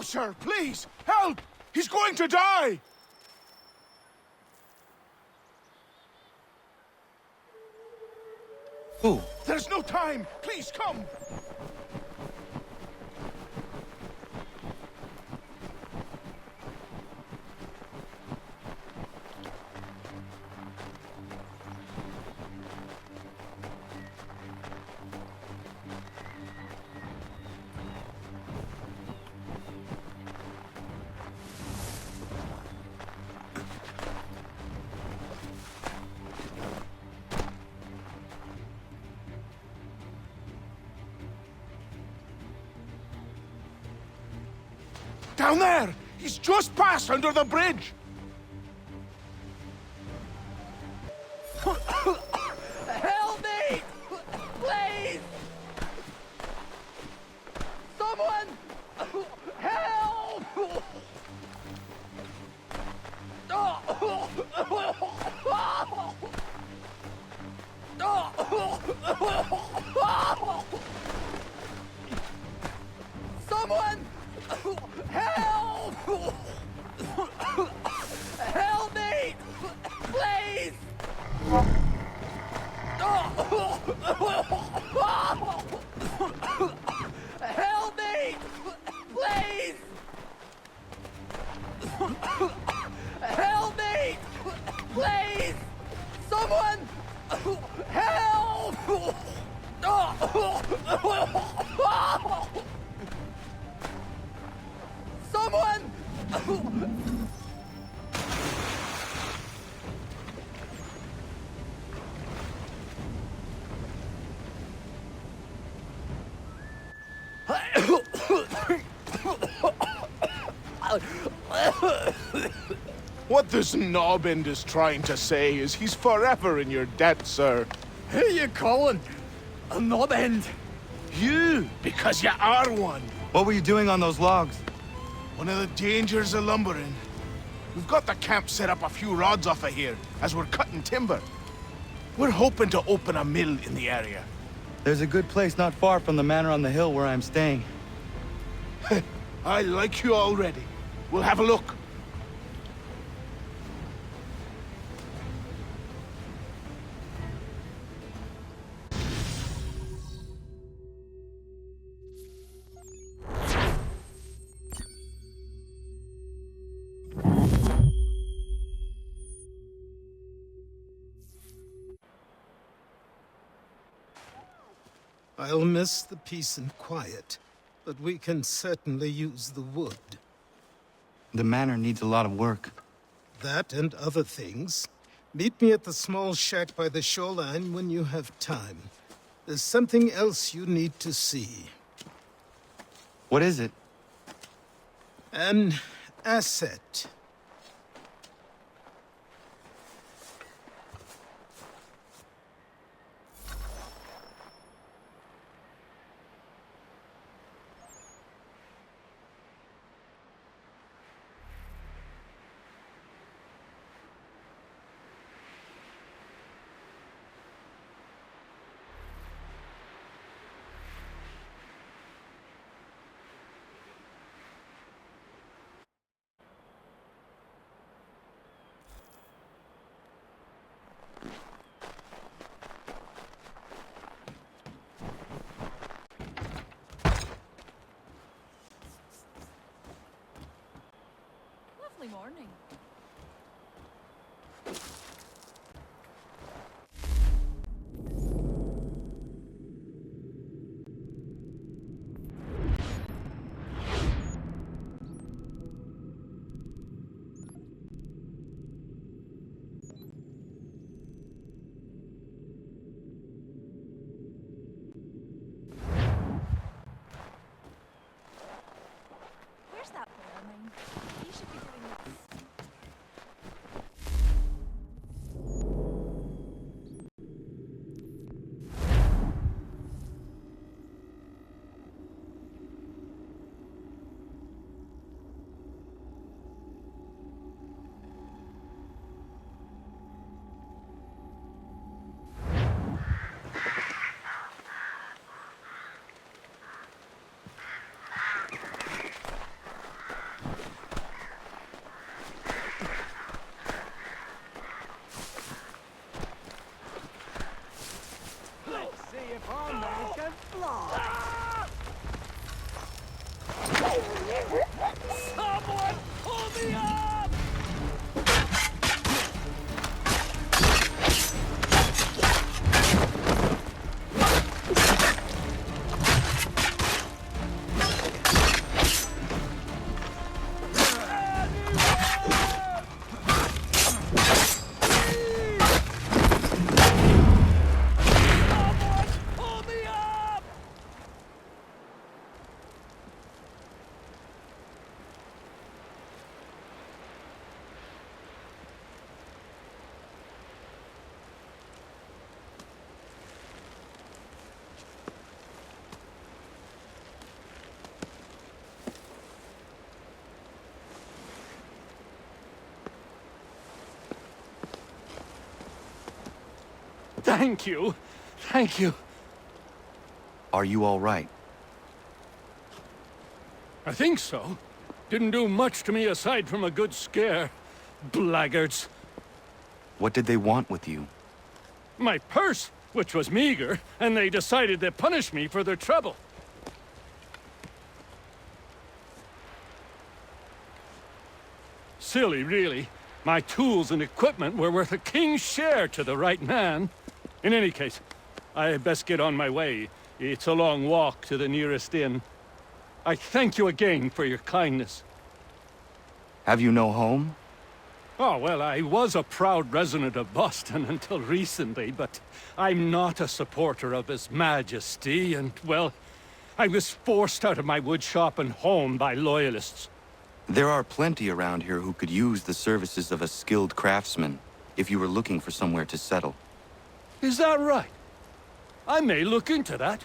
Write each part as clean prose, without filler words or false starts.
sir, please! Help! He's going to die! Who? There's no time! Please, come! Down there! He's just passed under the bridge! Help me! Please! Someone! Help! Someone! Help! Help me! Please! Help me! Please! Help me! Please! Someone! Help! Someone! What this knobbend is trying to say is he's forever in your debt, sir. Who you calling? A knob end? You, because you are one. What were you doing on those logs? One of the dangers of lumbering. We've got the camp set up a few rods off of here, as we're cutting timber. We're hoping to open a mill in the area. There's a good place not far from the manor on the hill where I'm staying. I like you already. We'll have a look. I'll miss the peace and quiet, but we can certainly use the wood. The manor needs a lot of work. That and other things. Meet me at the small shack by the shoreline when you have time. There's something else you need to see. What is it? An asset. Someone pull me up! Thank you. Thank you. Are you all right? I think so. Didn't do much to me aside from a good scare. Blackguards. What did they want with you? My purse, which was meager, and they decided to punish me for their trouble. Silly, really. My tools and equipment were worth a king's share to the right man. In any case, I had best get on my way. It's a long walk to the nearest inn. I thank you again for your kindness. Have you no home? Oh, well, I was a proud resident of Boston until recently, but I'm not a supporter of His Majesty, and, well, I was forced out of my woodshop and home by loyalists. There are plenty around here who could use the services of a skilled craftsman, if you were looking for somewhere to settle. Is that right? I may look into that.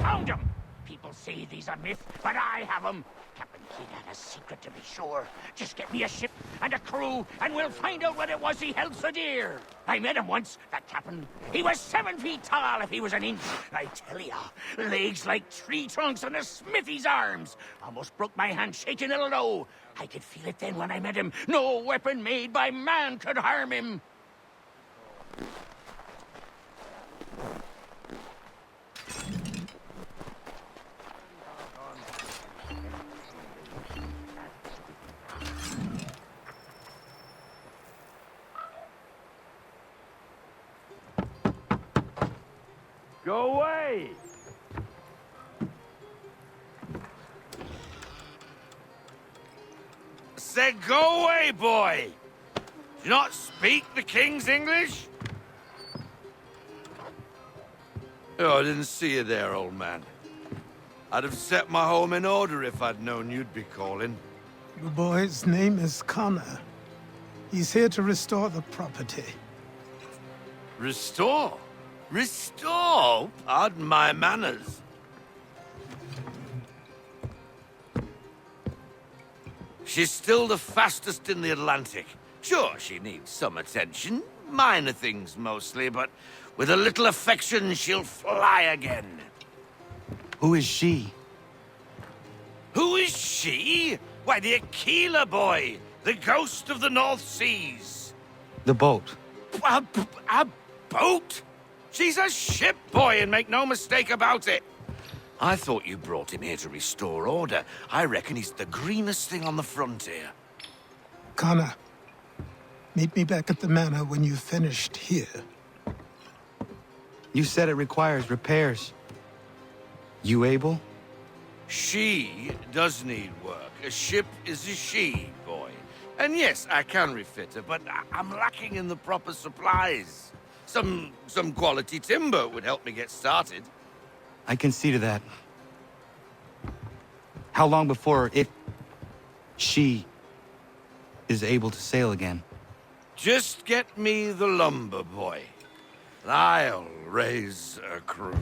Found him! People say these are myth, but I have them. Captain Kidd had a secret, to be sure. Just get me a ship and a crew, and we'll find out what it was he held so dear. I met him once, that captain. He was 7 feet tall if he was an inch. I tell ya, legs like tree trunks and a smithy's arms. Almost broke my hand shaking it'll know. I could feel it then when I met him. No weapon made by man could harm him. Go away! Said go away, boy! Do you not speak the King's English? Oh, I didn't see you there, old man. I'd have set my home in order if I'd known you'd be calling. Your boy's name is Connor. He's here to restore the property. Restore? Restore? Pardon my manners. She's still the fastest in the Atlantic. Sure, she needs some attention. Minor things mostly, but with a little affection, she'll fly again. Who is she? Who is she? Why, the Aquila boy, the ghost of the North Seas. The boat. A boat? She's a ship, boy, and make no mistake about it. I thought you brought him here to restore order. I reckon he's the greenest thing on the frontier. Connor, meet me back at the manor when you've finished here. You said it requires repairs. You able? She does need work. A ship is a she, boy. And yes, I can refit her, but I'm lacking in the proper supplies. Some quality timber would help me get started. I can see to that. How long before she is able to sail again? Just get me the lumber, boy. And I'll raise a crew.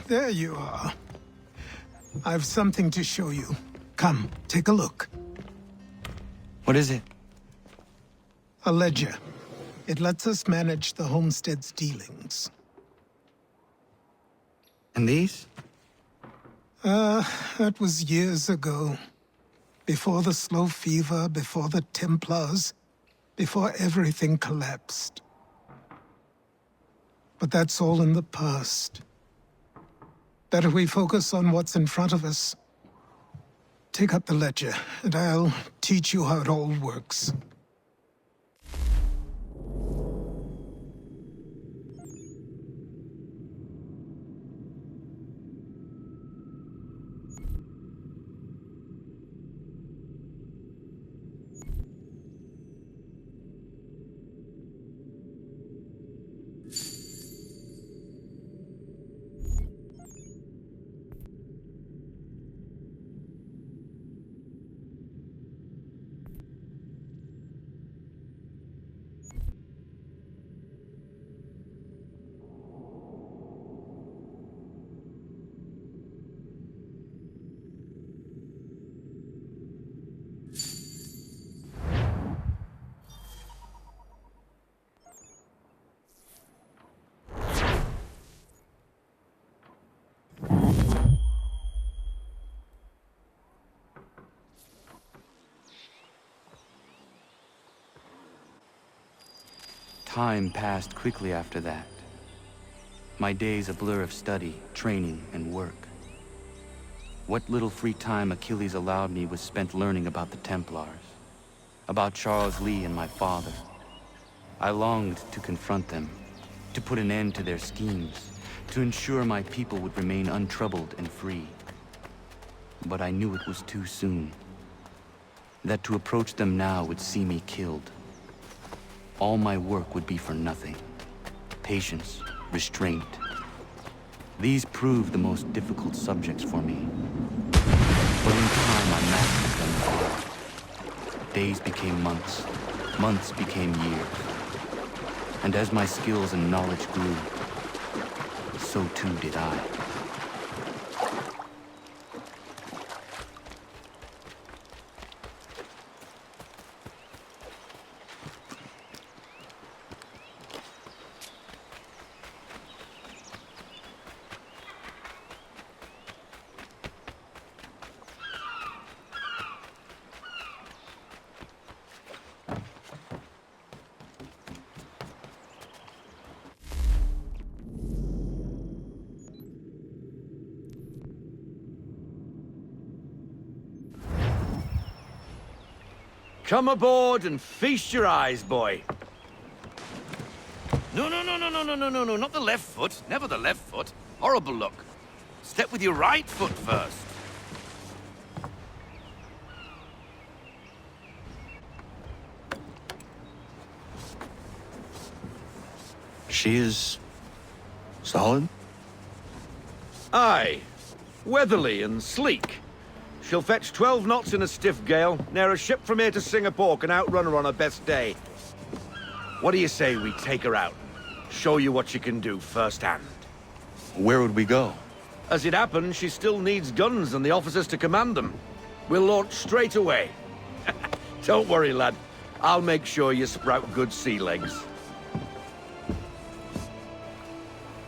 There you are. I've something to show you. Come, take a look. What is it? A ledger. It lets us manage the homestead's dealings. And these? That was years ago. Before the slow fever, before the Templars, before everything collapsed. But that's all in the past. Better we focus on what's in front of us. Take up the ledger, and I'll teach you how it all works. Time passed quickly after that. My days a blur of study, training, and work. What little free time Achilles allowed me was spent learning about the Templars, about Charles Lee and my father. I longed to confront them, to put an end to their schemes, to ensure my people would remain untroubled and free. But I knew it was too soon, that to approach them now would see me killed. All my work would be for nothing. Patience, restraint. These proved the most difficult subjects for me. But in time I mastered them all. Days became months, months became years. And as my skills and knowledge grew, so too did I. Come aboard and feast your eyes, boy. No, not the left foot. Never the left foot. Horrible look. Step with your right foot first. She is Solid? Aye. Weatherly and sleek. She'll fetch 12 knots in a stiff gale, near a ship from here to Singapore can outrun her on her best day. What do you say we take her out? Show you what she can do firsthand. Where would we go? As it happens, she still needs guns and the officers to command them. We'll launch straight away. Don't worry, lad. I'll make sure you sprout good sea legs.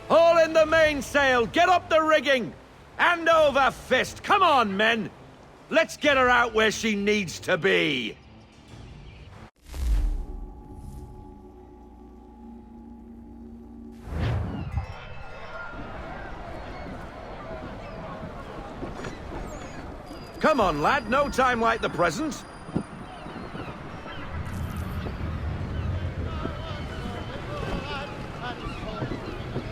Haul in the mainsail! Get up the rigging! Hand over fist! Come on, men! Let's get her out where she needs to be! Come on, lad. No time like the present.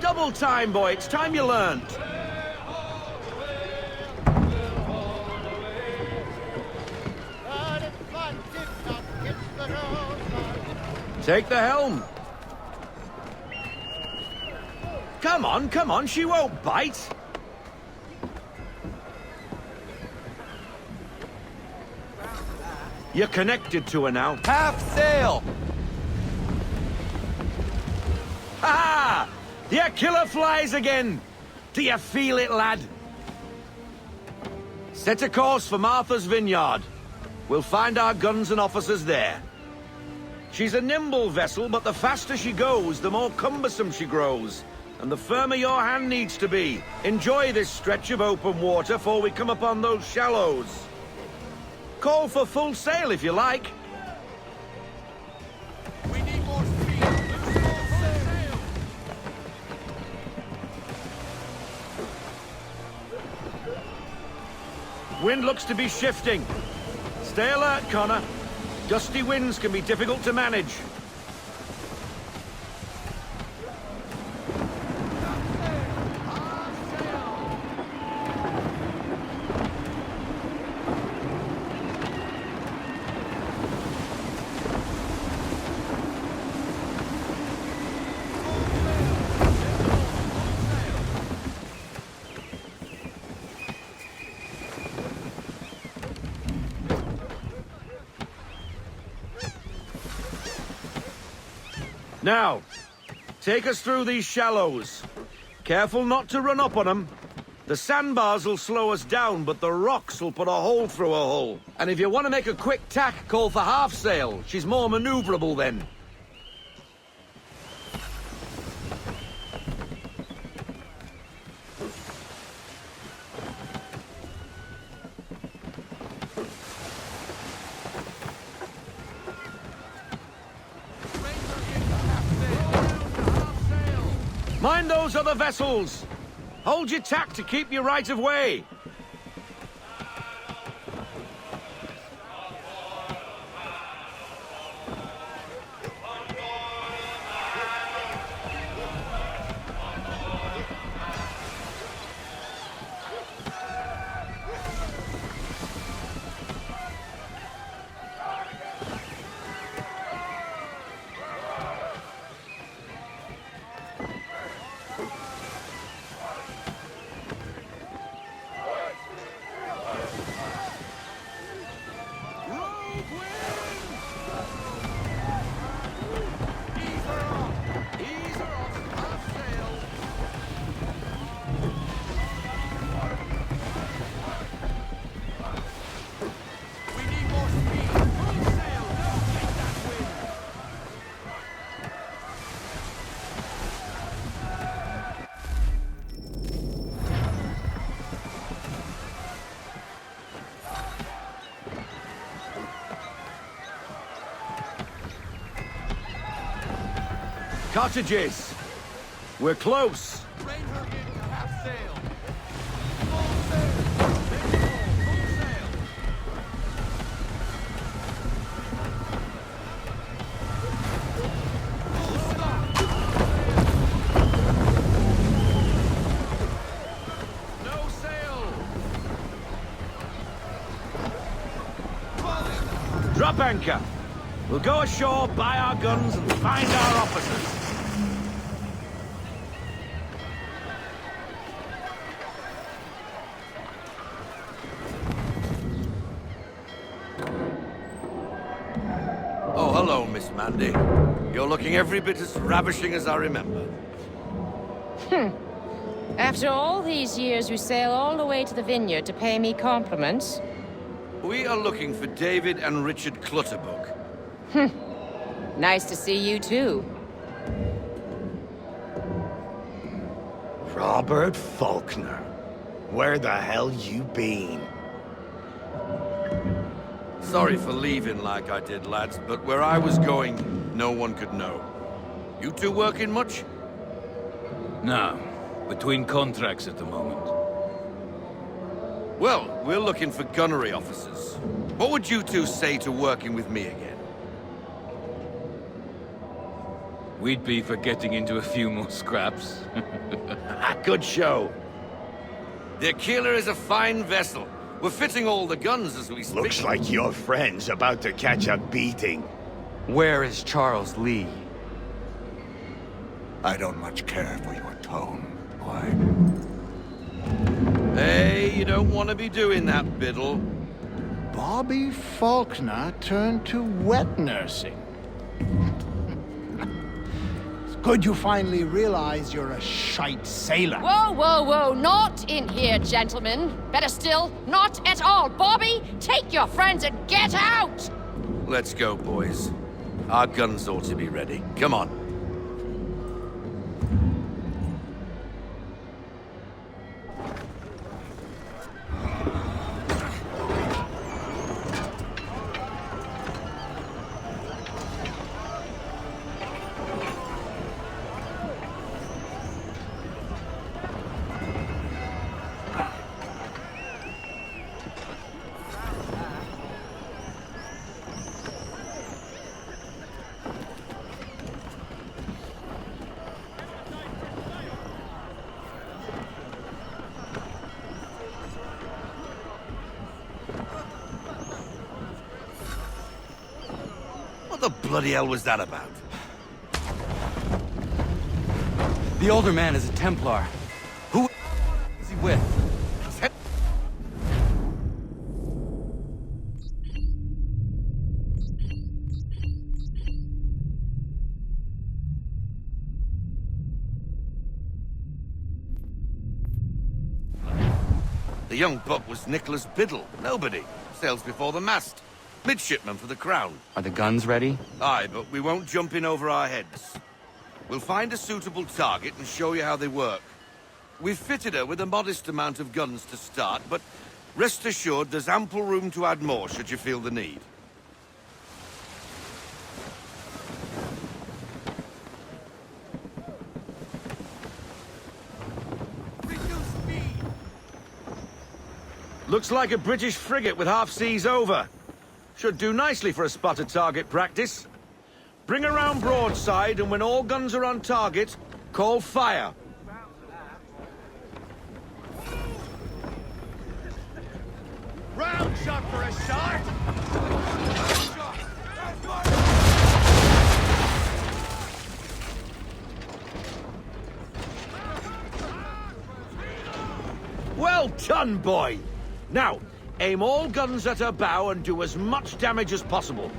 Double time, boy. It's time you learned. Take the helm. Come on. She won't bite. You're connected to her now. Half sail! Ha! The Aquila flies again! Do you feel it, lad? Set a course for Martha's Vineyard. We'll find our guns and officers there. She's a nimble vessel, but the faster she goes, the more cumbersome she grows. And the firmer your hand needs to be. Enjoy this stretch of open water before we come upon those shallows. Call for full sail if you like. We need more speed. Full sail. Wind looks to be shifting. Stay alert, Connor. Gusty winds can be difficult to manage. Now, take us through these shallows. Careful not to run up on them. The sandbars will slow us down, but the rocks will put a hole through a hull. And if you want to make a quick tack, call for half sail. She's more maneuverable then. Mind those other vessels! Hold your tack to keep your right of way! Cottages! We're close! Rein her in to half sail. Full sail. Full sail. Full stop. No sail! Drop anchor! We'll go ashore, buy our guns, and find our officers. You're looking every bit as ravishing as I remember. After all these years, you sail all the way to the vineyard to pay me compliments? We are looking for David and Richard Clutterbuck. Nice to see you, too. Robert Faulkner. Where the hell you been? Sorry for leaving like I did, lads, but where I was going, no one could know. You two working much? No. Between contracts at the moment. Well, we're looking for gunnery officers. What would you two say to working with me again? We'd be for getting into a few more scraps. Good show. The Aquila is a fine vessel. We're fitting all the guns as we speak. Looks like your friend's about to catch a beating. Where is Charles Lee? I don't much care for your tone, boy. Hey, you don't want to be doing that, Biddle. Bobby Faulkner turned to wet nursing. It's good you finally realize you're a shite sailor. Whoa, whoa, whoa, not in here, gentlemen. Better still, not at all. Bobby, take your friends and get out! Let's go, boys. Our guns ought to be ready. Come on. What the bloody hell was that about? The older man is a Templar. Who is he with? The young buck was Nicholas Biddle. Nobody. Sails before the mast. Midshipman for the Crown. Are the guns ready? Aye, but we won't jump in over our heads. We'll find a suitable target and show you how they work. We've fitted her with a modest amount of guns to start, but rest assured there's ample room to add more should you feel the need. Looks like a British frigate with half seas over. Should do nicely for a spotted target practice. Bring around broadside, and when all guns are on target, call fire. Round shot for a shot! Well done, boy! Now, aim all guns at her bow and do as much damage as possible.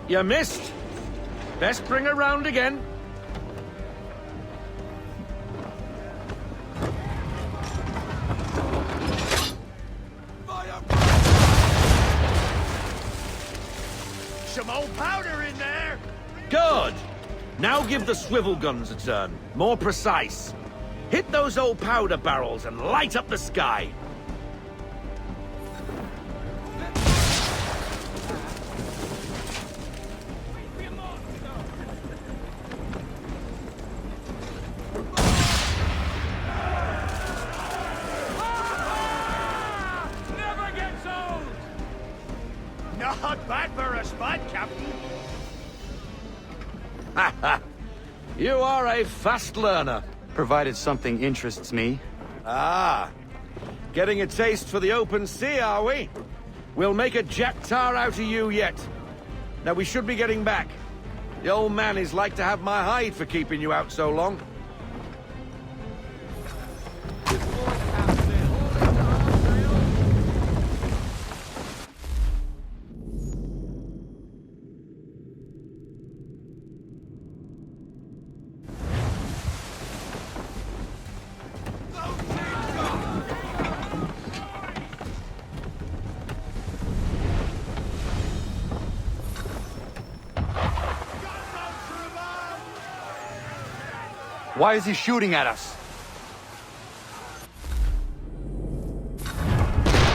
You missed. Best bring her round again. Some old powder in there! Good. Now give the swivel guns a turn. More precise. Hit those old powder barrels and light up the sky. Never gets old! Not bad for a spot, Captain. You are a fast learner. Provided something interests me. Ah. Getting a taste for the open sea, are we? We'll make a jack tar out of you yet. Now we should be getting back. The old man is like to have my hide for keeping you out so long. Why is he shooting at us?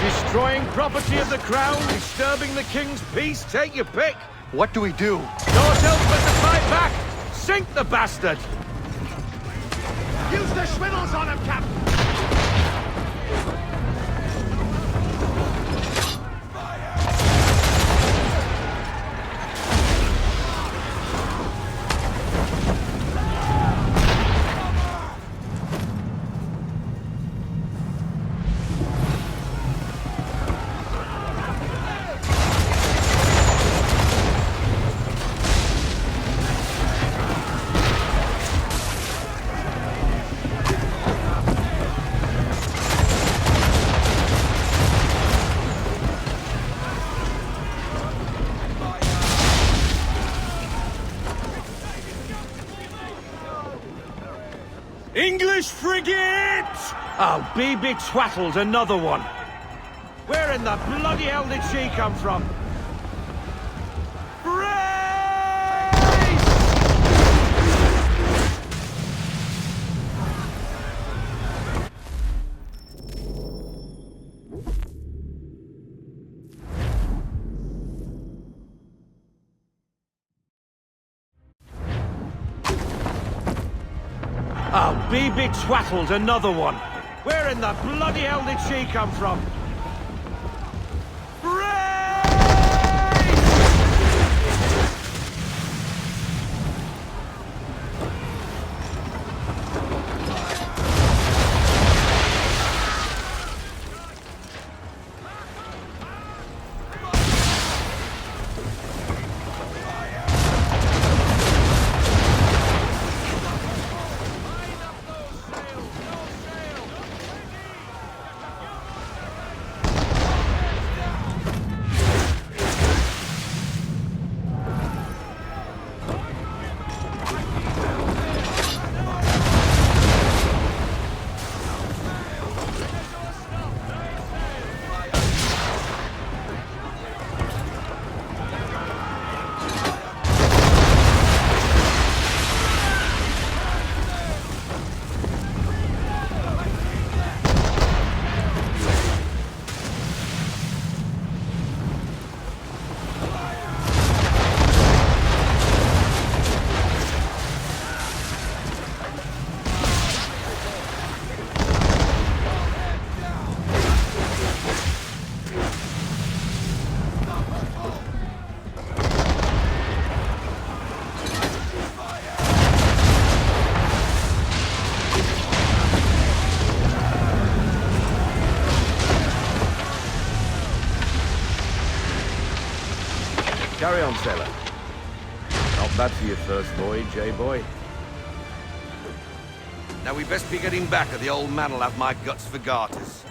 Destroying property of the crown, disturbing the king's peace, take your pick. What do we do? Naught else but to fight back! Sink the bastard! Use the schwinnels on him, Captain! English frigate! Oh, be twaddled, another one. Where in the bloody hell did she come from? Oh, be twaddled, another one. Where in the bloody hell did she come from? Carry on, sailor. Not bad for your first voyage, eh, boy? Now we best be getting back, or the old man will have my guts for garters.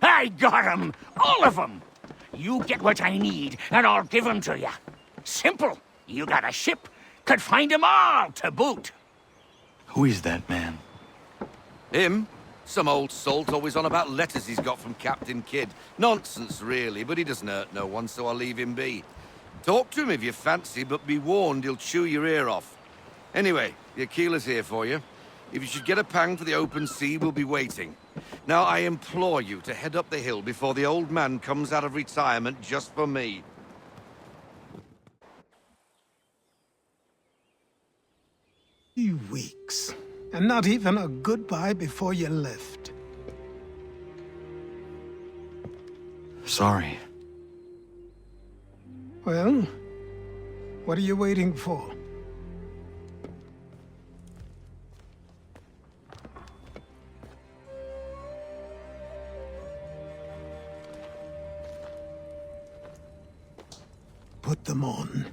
I got 'em! All of 'em! You get what I need, and I'll give 'em to you. Simple. You got a ship, could find 'em all to boot. Who is that man? Him? Some old salt always on about letters he's got from Captain Kidd. Nonsense, really, but he doesn't hurt no one, so I'll leave him be. Talk to him if you fancy, but be warned he'll chew your ear off. Anyway, the Aquila's here for you. If you should get a pang for the open sea, we'll be waiting. Now, I implore you to head up the hill before the old man comes out of retirement just for me. 3 weeks. And not even a goodbye before you left. Sorry. Well, what are you waiting for? Put them on.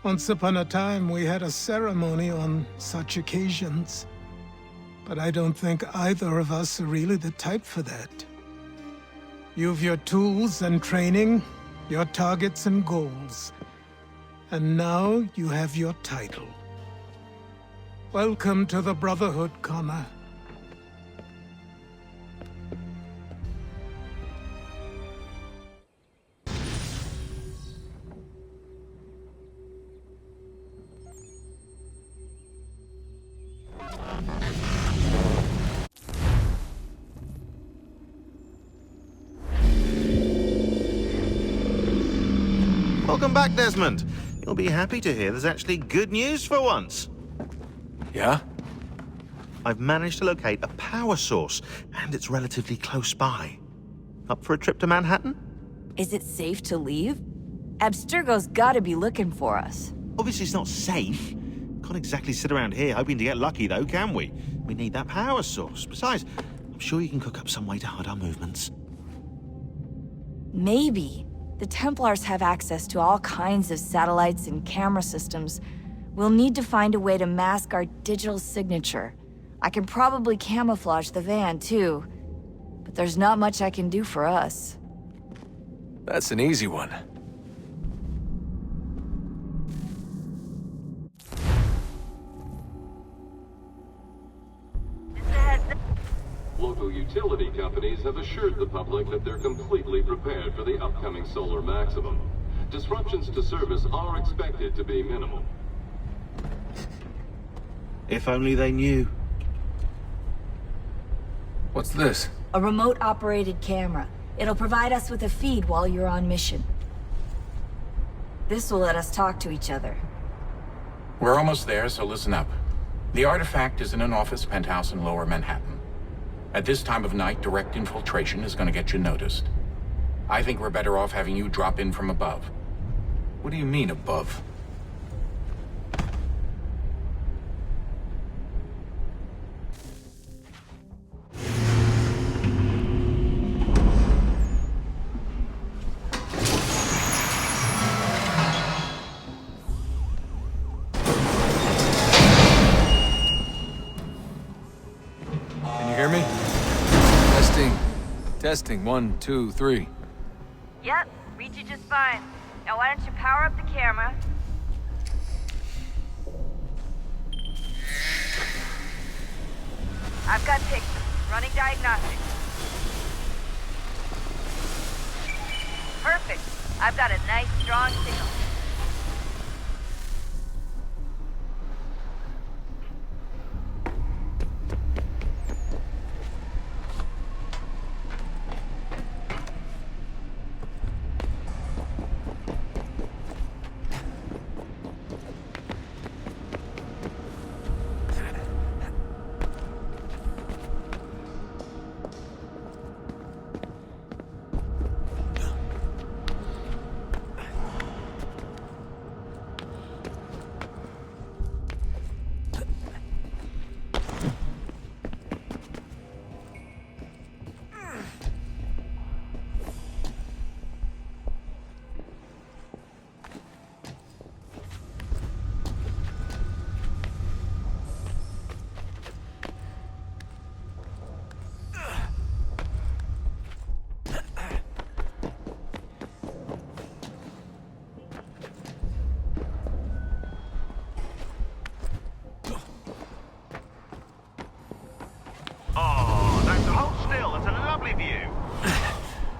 Once upon a time, we had a ceremony on such occasions. But I don't think either of us are really the type for that. You've your tools and training, your targets and goals. And now you have your title. Welcome to the Brotherhood, Connor. Welcome back, Desmond. You'll be happy to hear there's actually good news for once. Yeah? I've managed to locate a power source, and it's relatively close by. Up for a trip to Manhattan? Is it safe to leave? Abstergo's gotta be looking for us. Obviously it's not safe. Can't exactly sit around here hoping to get lucky, though, can we? We need that power source. Besides, I'm sure you can cook up some way to hide our movements. Maybe. The Templars have access to all kinds of satellites and camera systems. We'll need to find a way to mask our digital signature. I can probably camouflage the van, too. But there's not much I can do for us. That's an easy one. Local utility companies have assured the public that they're completely prepared for the upcoming solar maximum. Disruptions to service are expected to be minimal. If only they knew. What's this? A remote-operated camera. It'll provide us with a feed while you're on mission. This will let us talk to each other. We're almost there, so listen up. The artifact is in an office penthouse in Lower Manhattan. At this time of night, direct infiltration is going to get you noticed. I think we're better off having you drop in from above. What do you mean, above? Can you hear me? Testing, 1, 2, 3. Yep, read you just fine. Now why don't you power up the camera? I've got pictures. Running diagnostics. Perfect. I've got a nice, strong signal.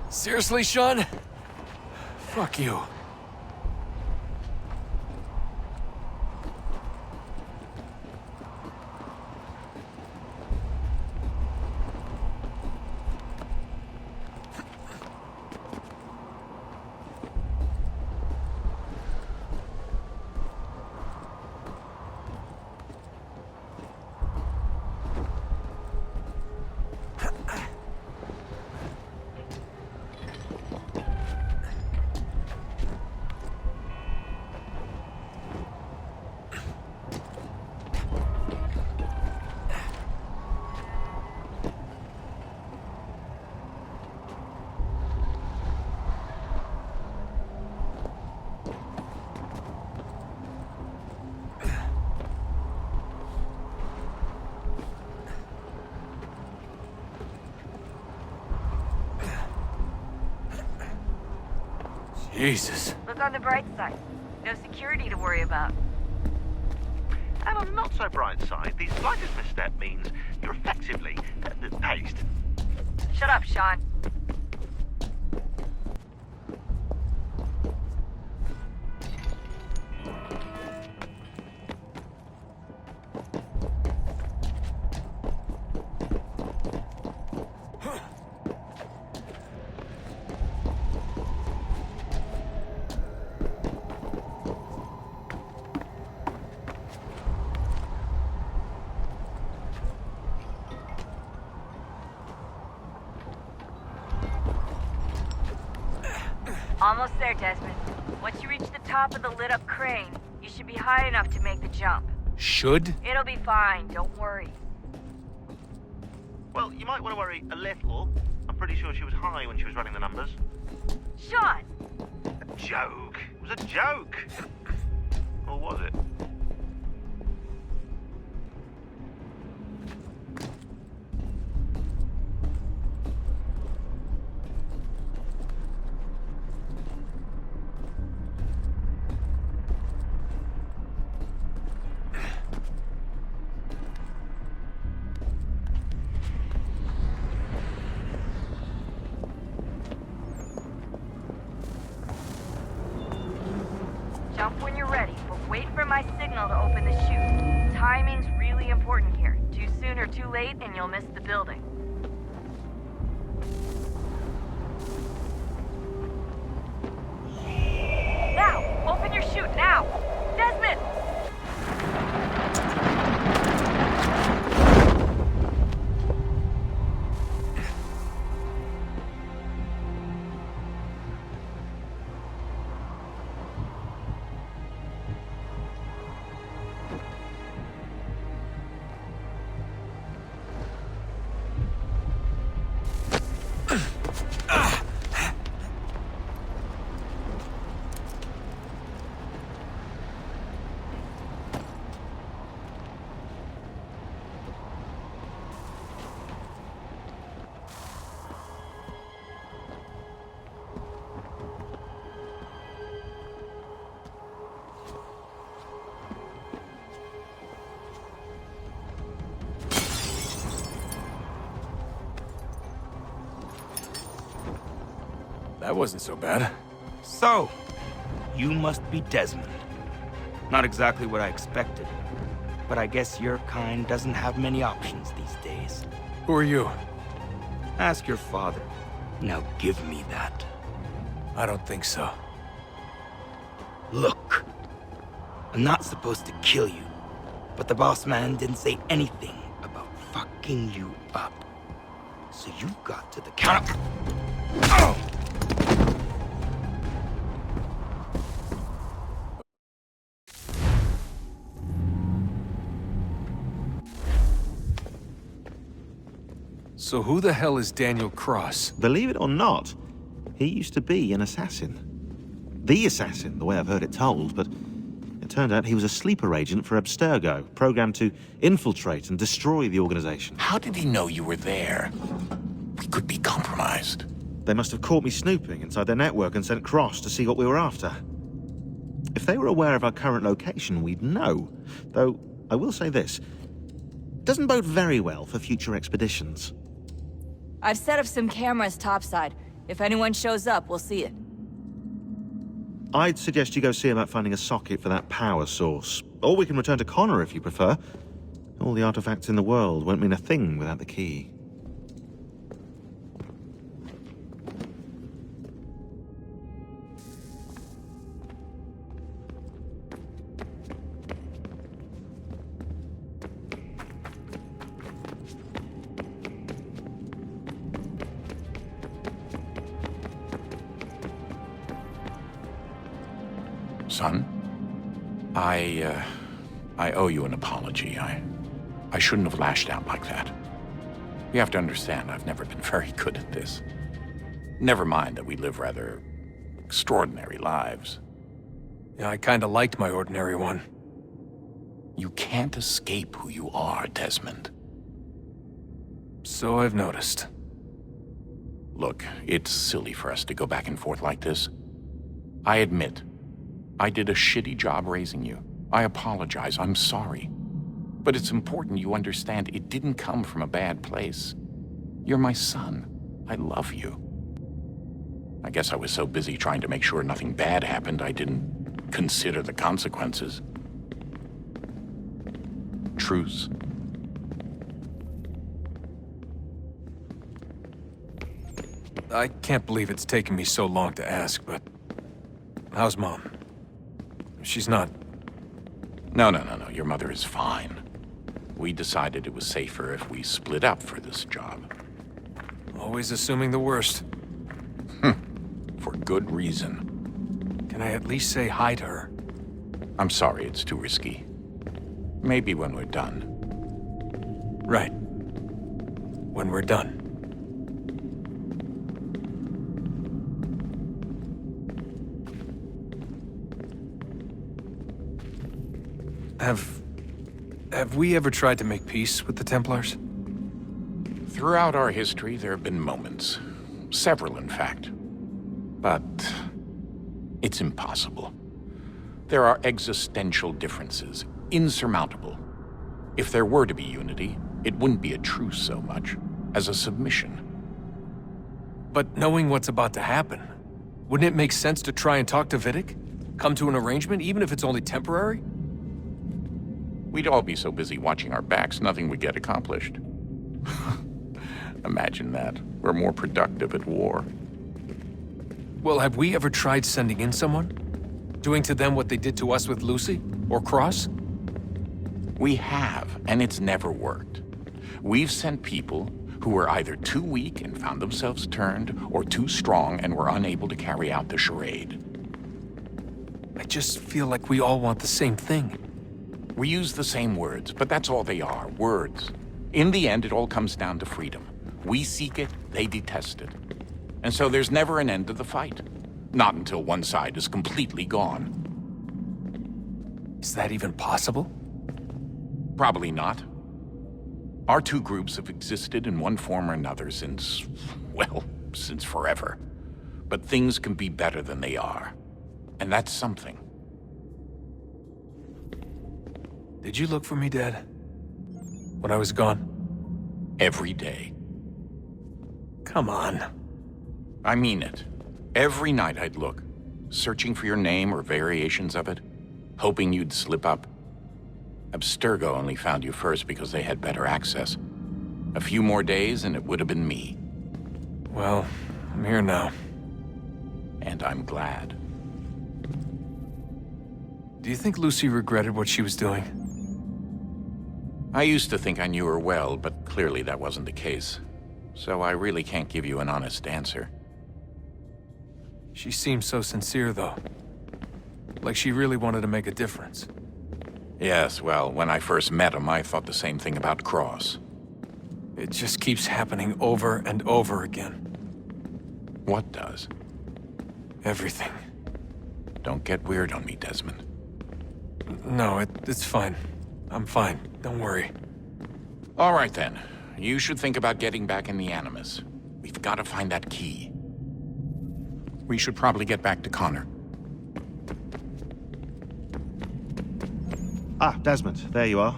Seriously, Sean? Fuck you. Jesus. Look on the bright side. No security to worry about. And on the not so bright side, the slightest misstep means you're effectively paced. Shut up, Sean. Almost there, Desmond. Once you reach the top of the lit-up crane, you should be high enough to make the jump. Should? It'll be fine, don't worry. Well, you might want to worry a little. I'm pretty sure she was high when she was running the numbers. Sean! A joke. It was a joke. Or was it? Jump when you're ready, but wait for my signal to open the chute. Timing's really important here. Too soon or too late, and you'll miss the building. Now! Open your chute, now! Desmond! That wasn't so bad. So, you must be Desmond. Not exactly what I expected, but I guess your kind doesn't have many options these days. Who are you? Ask your father. Now give me that. I don't think so. Look, I'm not supposed to kill you, but the boss man didn't say anything about fucking you up. So you got to the counter. Oh! So who the hell is Daniel Cross? Believe it or not, he used to be an assassin. The assassin, the way I've heard it told, but it turned out he was a sleeper agent for Abstergo, programmed to infiltrate and destroy the organization. How did he know you were there? We could be compromised. They must have caught me snooping inside their network and sent Cross to see what we were after. If they were aware of our current location, we'd know. Though, I will say this, doesn't bode very well for future expeditions. I've set up some cameras topside. If anyone shows up, we'll see it. I'd suggest you go see about finding a socket for that power source. Or we can return to Connor if you prefer. All the artifacts in the world won't mean a thing without the key. Son, I owe you an apology. I shouldn't have lashed out like that. You have to understand, I've never been very good at this. Never mind that we live rather extraordinary lives. Yeah, I kinda liked my ordinary one. You can't escape who you are, Desmond. So I've noticed. Look, it's silly for us to go back and forth like this. I admit, I did a shitty job raising you. I apologize, I'm sorry. But it's important you understand it didn't come from a bad place. You're my son. I love you. I guess I was so busy trying to make sure nothing bad happened, I didn't consider the consequences. Truce. I can't believe it's taken me so long to ask, but... how's Mom? She's not... No. Your mother is fine. We decided it was safer if we split up for this job. Always assuming the worst. For good reason. Can I at least say hi to her? I'm sorry, it's too risky. Maybe when we're done. Right. When we're done. Have we ever tried to make peace with the Templars? Throughout our history, there have been moments. Several, in fact. But it's impossible. There are existential differences, insurmountable. If there were to be unity, it wouldn't be a truce so much as a submission. But knowing what's about to happen, wouldn't it make sense to try and talk to Vidic? Come to an arrangement, even if it's only temporary? We'd all be so busy watching our backs, nothing would get accomplished. Imagine that. We're more productive at war. Well, have we ever tried sending in someone? Doing to them what they did to us with Lucy? Or Cross? We have, and it's never worked. We've sent people who were either too weak and found themselves turned, or too strong and were unable to carry out the charade. I just feel like we all want the same thing. We use the same words, but that's all they are, words. In the end, it all comes down to freedom. We seek it, they detest it. And so there's never an end to the fight. Not until one side is completely gone. Is that even possible? Probably not. Our two groups have existed in one form or another since, well, since forever. But things can be better than they are. And that's something. Did you look for me, Dad? When I was gone? Every day. Come on. I mean it. Every night I'd look, searching for your name or variations of it, hoping you'd slip up. Abstergo only found you first because they had better access. A few more days and it would have been me. Well, I'm here now. And I'm glad. Do you think Lucy regretted what she was doing? I used to think I knew her well, but clearly that wasn't the case. So I really can't give you an honest answer. She seemed so sincere, though. Like she really wanted to make a difference. Yes, well, when I first met him, I thought the same thing about Cross. It just keeps happening over and over again. What does? Everything. Don't get weird on me, Desmond. No, it's fine. I'm fine. Don't worry. All right, then. You should think about getting back in the Animus. We've got to find that key. We should probably get back to Connor. Ah, Desmond, there you are.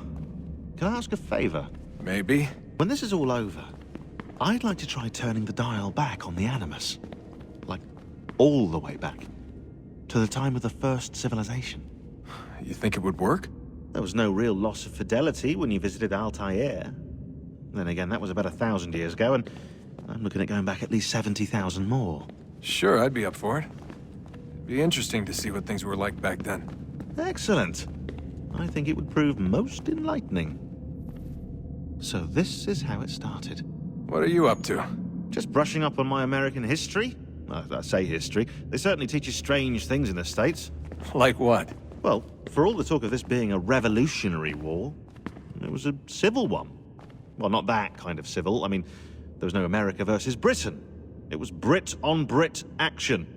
Can I ask a favor? Maybe. When this is all over, I'd like to try turning the dial back on the Animus. Like, all the way back. To the time of the first civilization. You think it would work? There was no real loss of fidelity when you visited Altair. Then again, that was about 1,000 years ago, and I'm looking at going back at least 70,000 more. Sure, I'd be up for it. It'd be interesting to see what things were like back then. Excellent. I think it would prove most enlightening. So this is how it started. What are you up to? Just brushing up on my American history. I say history. They certainly teach you strange things in the States. Like what? Well, for all the talk of this being a revolutionary war, it was a civil one. Well, not that kind of civil. I mean, there was no America versus Britain. It was Brit on Brit action.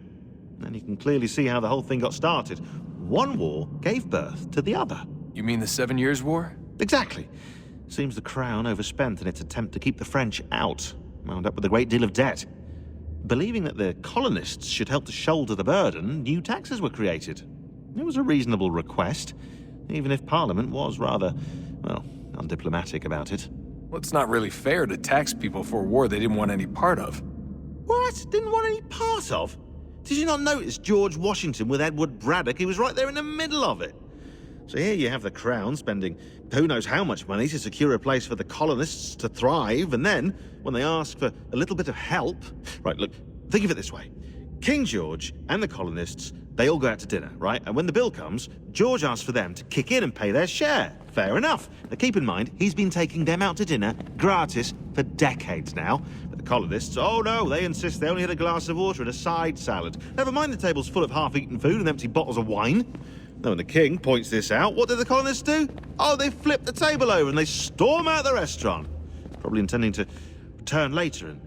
And you can clearly see how the whole thing got started. One war gave birth to the other. You mean the 7 Years' War? Exactly. Seems the Crown overspent in its attempt to keep the French out. Wound up with a great deal of debt. Believing that the colonists should help to shoulder the burden, new taxes were created. It was a reasonable request, even if Parliament was rather, well, undiplomatic about it. Well, it's not really fair to tax people for a war they didn't want any part of. What? Didn't want any part of? Did you not notice George Washington with Edward Braddock? He was right there in the middle of it. So here you have the Crown spending who knows how much money to secure a place for the colonists to thrive, and then, when they ask for a little bit of help... Right, look, think of it this way. King George and the colonists, they all go out to dinner, right? And when the bill comes, George asks for them to kick in and pay their share. Fair enough. Now keep in mind, he's been taking them out to dinner, gratis, for decades now. But the colonists, oh no, they insist they only had a glass of water and a side salad. Never mind the table's full of half-eaten food and empty bottles of wine. Now, when the king points this out, what do the colonists do? Oh, they flip the table over and they storm out the restaurant. Probably intending to return later and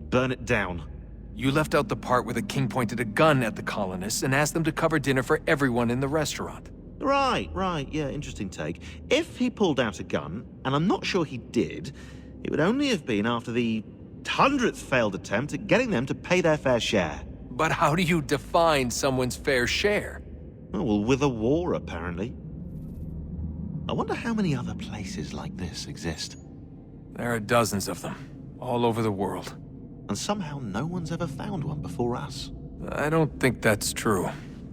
burn it down. You left out the part where the king pointed a gun at the colonists and asked them to cover dinner for everyone in the restaurant. Right, yeah, interesting take. If he pulled out a gun, and I'm not sure he did, it would only have been after the 100th failed attempt at getting them to pay their fair share. But how do you define someone's fair share? Oh, well, with a war, apparently. I wonder how many other places like this exist. There are dozens of them, all over the world. And somehow no one's ever found one before us. I don't think that's true.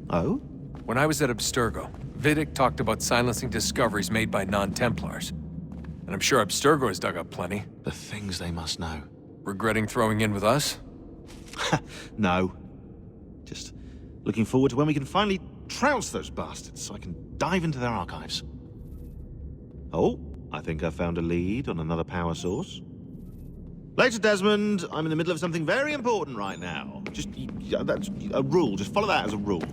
Oh? When I was at Abstergo, Vidic talked about silencing discoveries made by non-Templars. And I'm sure Abstergo has dug up plenty. The things they must know. Regretting throwing in with us? No. Just looking forward to when we can finally trounce those bastards so I can dive into their archives. Oh, I think I found a lead on another power source. Later, Desmond. I'm in the middle of something very important right now. Just, that's a rule. Just follow that as a rule.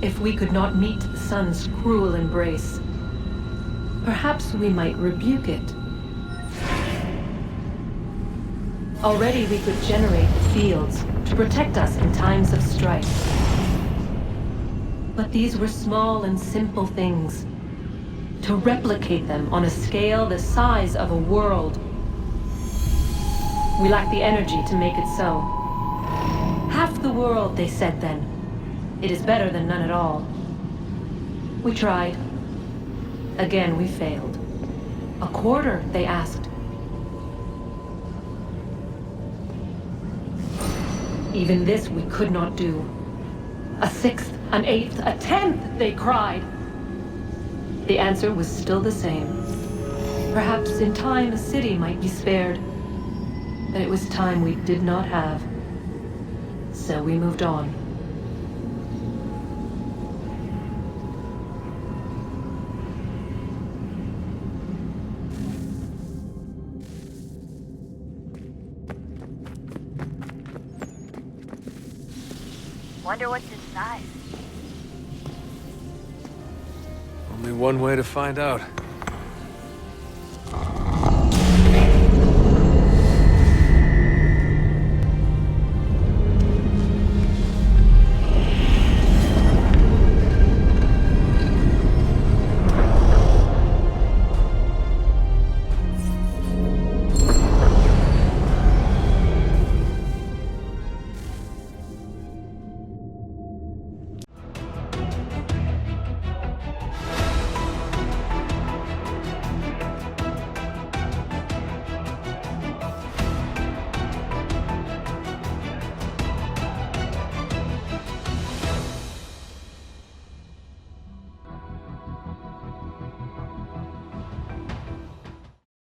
If we could not meet the sun's cruel embrace, perhaps we might rebuke it. Already we could generate the fields to protect us in times of strife. But these were small and simple things. To replicate them on a scale the size of a world, we lack the energy to make it so. Half the world, they said then. It is better than none at all. We tried. Again, we failed. A quarter, they asked. Even this we could not do. A sixth, an eighth, a tenth, they cried. The answer was still the same. Perhaps in time a city might be spared. But it was time we did not have. So we moved on. Wonder what's inside. Only one way to find out.